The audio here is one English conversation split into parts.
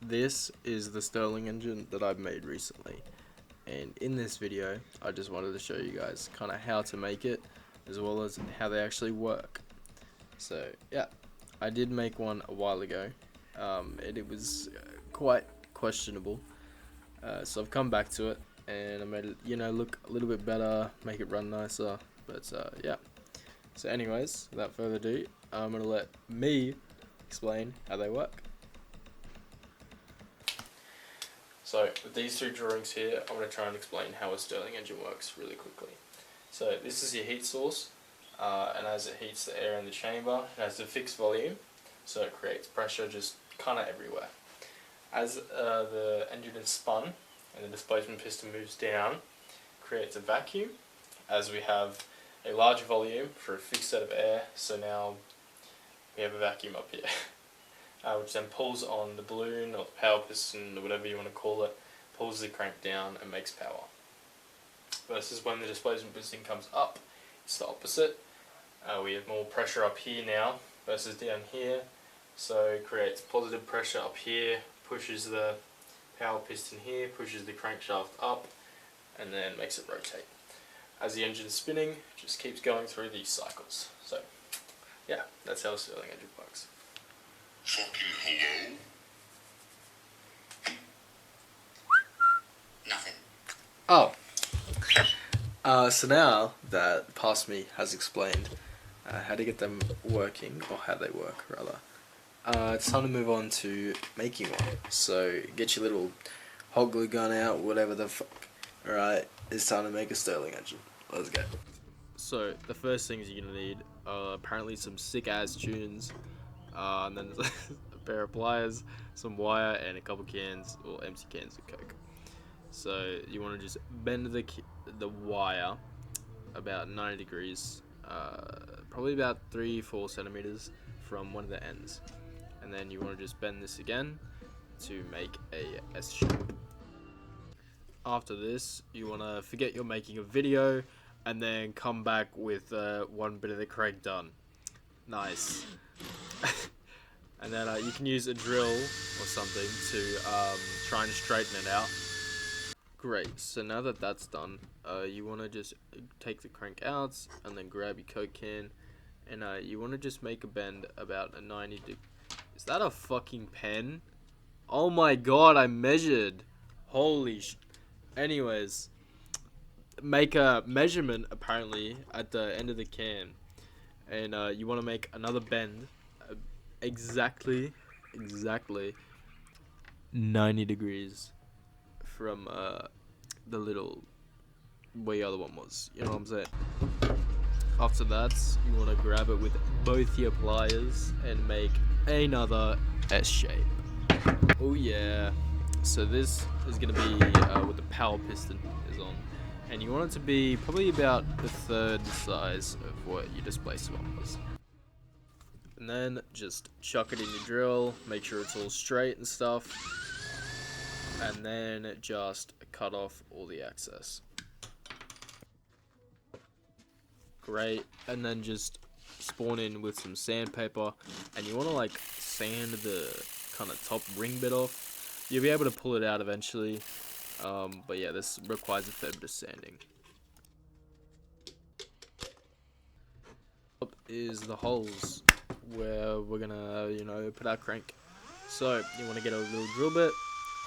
This is the Stirling engine that I've made recently, and in this video I just wanted to show you guys kind of how to make it as well as how they actually work. So yeah, I did make one a while ago, and it was quite questionable, so I've come back to it and I made it, look a little bit better, make it run nicer. But yeah, so anyways, without further ado, I'm gonna let me explain how they work. So with these two drawings here, I'm going to try and explain how a Stirling engine works really quickly. So this is your heat source, and as it heats the air in the chamber, it has a fixed volume, so it creates pressure just kind of everywhere. As the engine is spun and the displacement piston moves down, creates a vacuum, as we have a large volume for a fixed set of air, so now we have a vacuum up here. Which then pulls on the balloon or the power piston or whatever you want to call it, pulls the crank down and makes power. Versus when the displacement piston comes up, it's the opposite. We have more pressure up here now versus down here, so it creates positive pressure up here, pushes the power piston here, pushes the crankshaft up, and then makes it rotate. As the engine is spinning, it just keeps going through these cycles. So yeah, that's how a Stirling engine works. Fucking hello? Nothing. Oh. So now that Past Me has explained how to get them working, or how they work rather, it's time to move on to making one. So get your little hot glue gun out, whatever the fuck. Alright, it's time to make a Stirling engine. Let's go. So the first things you're gonna need are apparently some sick ass tunes, and then there's a pair of pliers, some wire, and a couple cans or empty cans of Coke. So you want to just bend the wire about 90 degrees, probably about 3-4 centimeters from one of the ends, and then you want to just bend this again to make a S shape. After this, you want to forget you're making a video and then come back with one bit of the crank done. Nice. And then you can use a drill or something to try and straighten it out. Great, so now that that's done, you want to just take the crank out and then grab your Coke can, and you want to just make a bend about a 90 degree. Is that a fucking pen? Oh my god, I measured. Holy sh... Anyways, make a measurement apparently at the end of the can, and you want to make another bend exactly 90 degrees from the little where the other one was, you know what I'm saying. After that, you want to grab it with both your pliers and make another S shape. Oh yeah. So this is going to be what the power piston is on, and you want it to be probably about a third the size of what your displacement one was. And then just chuck it in your drill, make sure it's all straight and stuff, and then just cut off all the excess. Great, and then just spawn in with some sandpaper, and you want to like sand the kind of top ring bit off. You'll be able to pull it out eventually, but yeah, this requires a fair bit of sanding. Up is the holes where we're gonna, put our crank. So you want to get a little drill bit.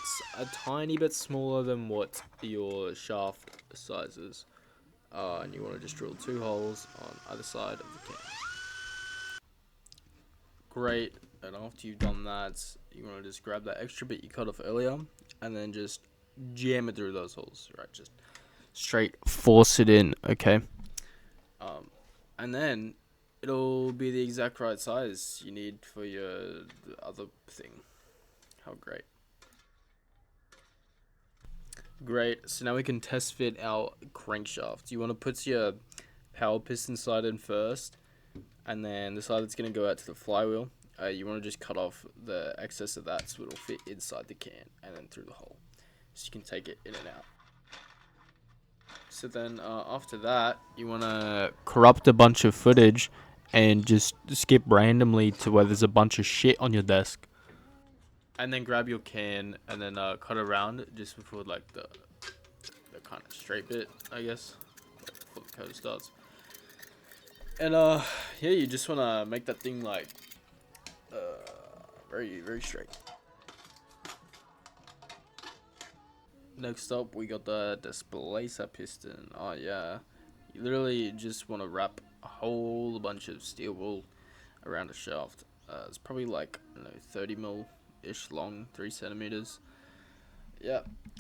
It's a tiny bit smaller than what your shaft size is, and you want to just drill 2 holes on either side of the can. Great, and after you've done that, you want to just grab that extra bit you cut off earlier and then just jam it through those holes, right? Just straight force it in, okay? And then it'll be the exact right size you need for your other thing. How great. Great, so now we can test fit our crankshaft. You want to put your power piston side in first, and then the side that's going to go out to the flywheel, you want to just cut off the excess of that so it'll fit inside the can and then through the hole, so you can take it in and out. So then after that, you want to corrupt a bunch of footage and just skip randomly to where there's a bunch of shit on your desk. And then grab your can and then cut around just before like the kind of straight bit, I guess, like before the coat starts. And yeah, you just wanna make that thing like very straight. Next up, we got the displacer piston. Oh yeah, you literally just want to wrap a whole bunch of steel wool around the shaft. It's probably like, I don't know, 30 mil ish long, 3 centimeters. Yeah,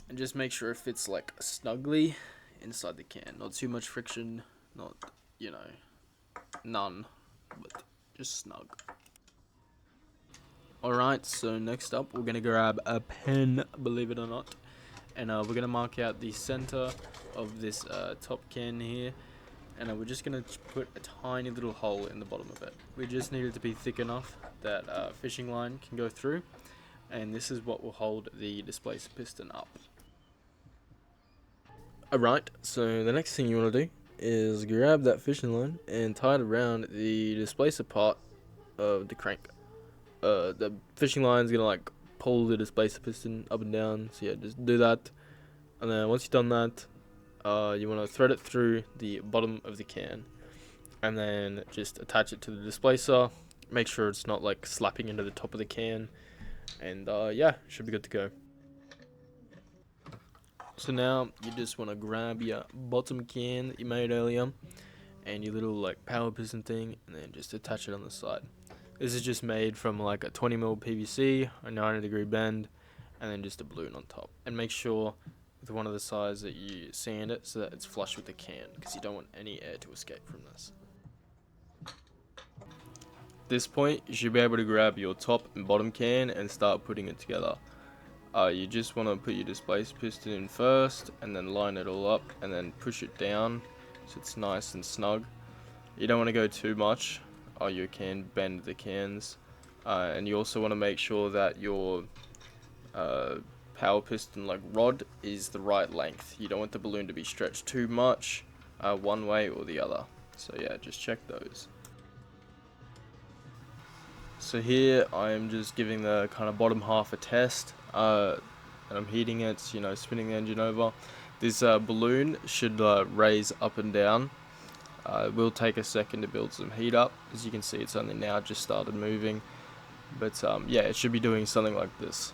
and just make sure it fits like snugly inside the can. Not too much friction, not, you know, none, but just snug. Alright, so next up we're gonna grab a pen, believe it or not, and we're gonna mark out the center of this top can here, and we're just gonna put a tiny little hole in the bottom of it. We just need it to be thick enough that fishing line can go through, and this is what will hold the displacer piston up. Alright, so the next thing you want to do is grab that fishing line and tie it around the displacer part of the crank. The fishing line is gonna like pull the displacer piston up and down, so yeah, just do that. And then once you've done that, you want to thread it through the bottom of the can, and then just attach it to the displacer. Make sure it's not like slapping into the top of the can, and yeah, should be good to go. So now you just want to grab your bottom can that you made earlier and your little like power piston thing, and then just attach it on the side. This is just made from like a 20mm PVC, a 90-degree bend, and then just a balloon on top. And make sure with one of the sides that you sand it so that it's flush with the can, because you don't want any air to escape from this. At this point, you should be able to grab your top and bottom can and start putting it together. You just want to put your displacer piston in first, and then line it all up, and then push it down so it's nice and snug. You don't want to go too much, or you can bend the cans. And you also want to make sure that your power piston like rod is the right length. You don't want the balloon to be stretched too much one way or the other. So yeah, just check those. So here I am just giving the kind of bottom half a test, and I'm heating it, you know, spinning the engine over. This balloon should raise up and down. It will take a second to build some heat up. As you can see, it's only now just started moving, but yeah, it should be doing something like this.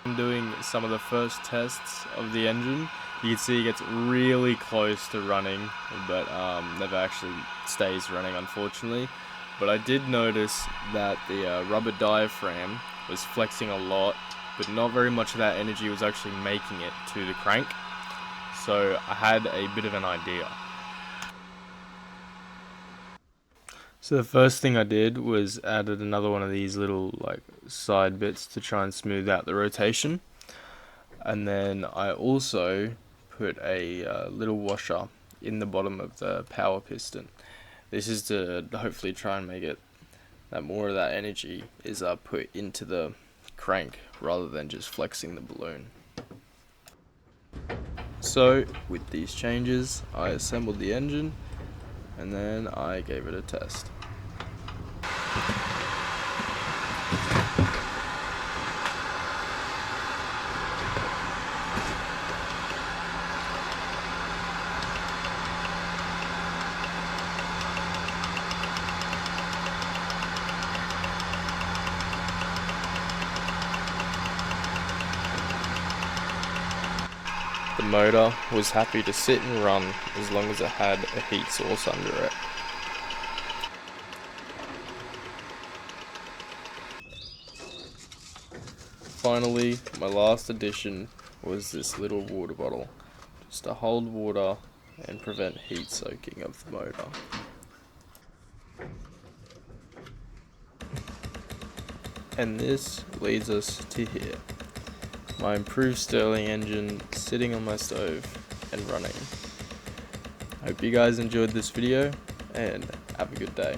I'm doing some of the first tests of the engine. You can see it gets really close to running, but never actually stays running, unfortunately. But I did notice that the rubber diaphragm was flexing a lot, but not very much of that energy was actually making it to the crank. So I had a bit of an idea. So the first thing I did was added another one of these little like side bits to try and smooth out the rotation. And then I also put a little washer in the bottom of the power piston. This is to hopefully try and make it that more of that energy is put into the crank rather than just flexing the balloon. So with these changes, I assembled the engine and then I gave it a test. The motor was happy to sit and run as long as it had a heat source under it. Finally, my last addition was this little water bottle, just to hold water and prevent heat soaking of the motor. And this leads us to here. My improved Stirling engine sitting on my stove and running. Hope you guys enjoyed this video and have a good day.